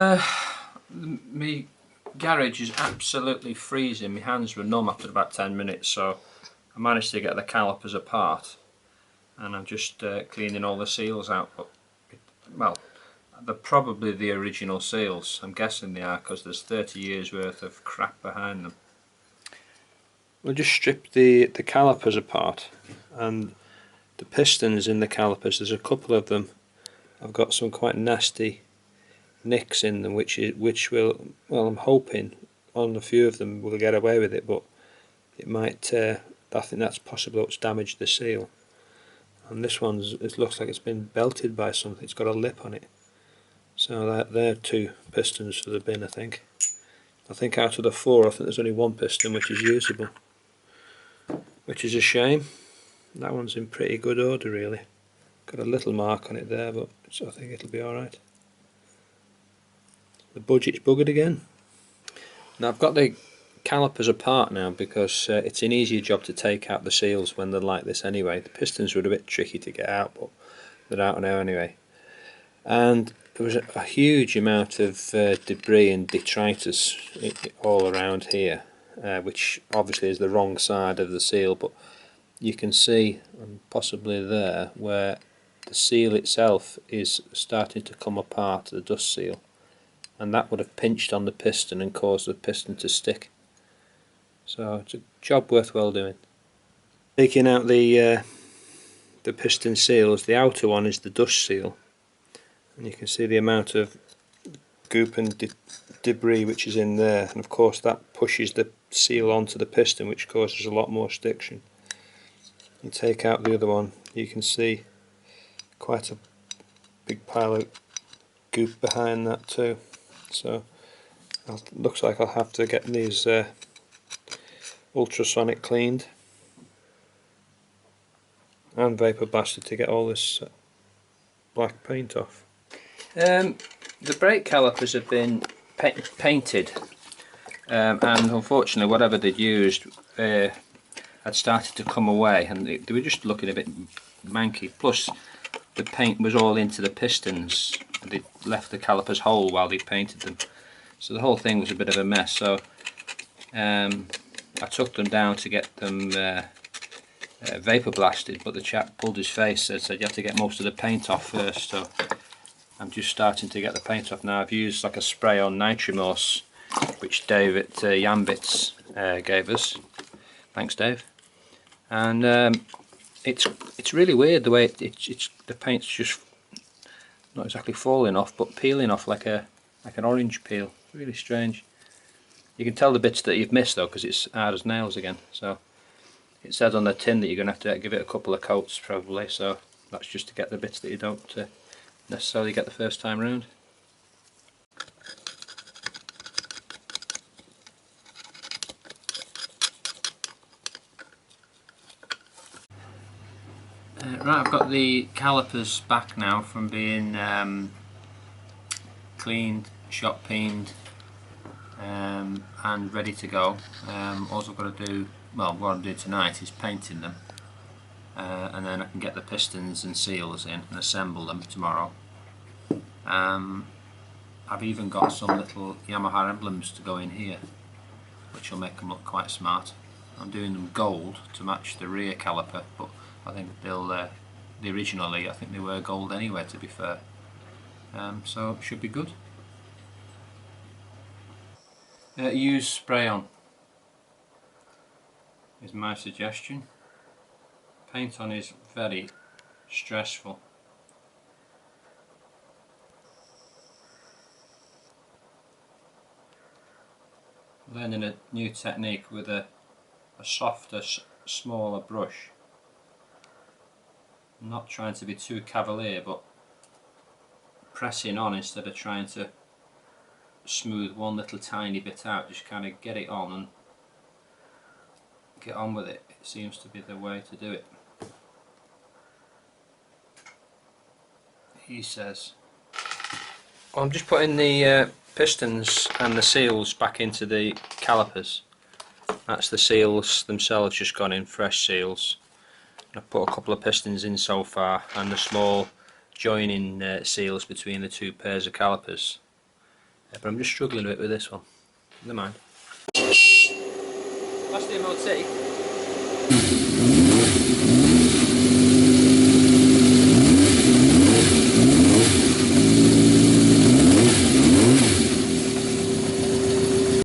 My garage is absolutely freezing. My hands were numb after about 10 minutes, so I managed to get the calipers apart, and I'm just cleaning all the seals out. But well, they're probably the original seals. I'm guessing they are, because there's 30 years worth of crap behind them. We'll just strip the calipers apart, and the pistons in the calipers, there's a couple of them. I've got some quite nasty nicks in them, which will, well, I'm hoping on a few of them we'll get away with it, but it might, I think that's possibly what's damaged the seal. And this one's, it looks like it's been belted by something. It's got a lip on it. So they're 2 pistons for the bin, I think. I think out of the 4, I think there's only 1 piston which is usable, which is a shame. That one's in pretty good order, really. Got a little mark on it there, but I think it'll be alright. The budget's buggered again. Now I've got the calipers apart now, because it's an easier job to take out the seals when they're like this anyway. The pistons were a bit tricky to get out, but they're out now anyway. And there was a huge amount of debris and detritus all around here, which obviously is the wrong side of the seal, but you can see, and possibly there, where the seal itself is starting to come apart, the dust seal, and that would have pinched on the piston and caused the piston to stick. So it's a job worthwhile doing. Taking out the piston seals, the outer one is the dust seal, and you can see the amount of goop and debris which is in there, and of course that pushes the seal onto the piston, which causes a lot more stiction. You take out the other one, you can see quite a big pile of goop behind that too. So looks like I'll have to get these ultrasonic cleaned and vapor blasted to get all this black paint off. The brake calipers have been painted, and unfortunately whatever they'd used had started to come away, and they were just looking a bit manky. Plus the paint was all into the pistons, and they left the calipers whole while they painted them, so the whole thing was a bit of a mess. So I took them down to get them vapor blasted, but the chap pulled his face and said you have to get most of the paint off first. So I'm just starting to get the paint off now. I've used like a spray on Nitrimorse, which Dave at Yambits gave us. Thanks, Dave. And it's really weird the way the paint's just not exactly falling off, but peeling off like an orange peel. Really strange. You can tell the bits that you've missed though, because it's hard as nails again. So it says on the tin that you're going to have to give it a couple of coats probably, so that's just to get the bits that you don't necessarily get the first time round. Right, I've got the calipers back now from being cleaned, shot peened, and ready to go. All I've got to do, well, what I'm doing tonight is painting them, and then I can get the pistons and seals in and assemble them tomorrow. I've even got some little Yamaha emblems to go in here, which will make them look quite smart. I'm doing them gold to match the rear caliper, but I think originally I think they were gold anyway, to be fair. So it should be good. Use spray on is my suggestion. Paint on is very stressful. Learning a new technique with a softer, smaller brush. I'm not trying to be too cavalier, but pressing on instead of trying to smooth one little tiny bit out. Just kind of get it on and get on with it. It seems to be the way to do it, he says. Well, I'm just putting the pistons and the seals back into the calipers. That's the seals themselves just gone in, fresh seals. I've put a couple of pistons in so far, and the small joining seals between the two pairs of calipers. but I'm just struggling a bit with this one. Never mind. That's the MOT.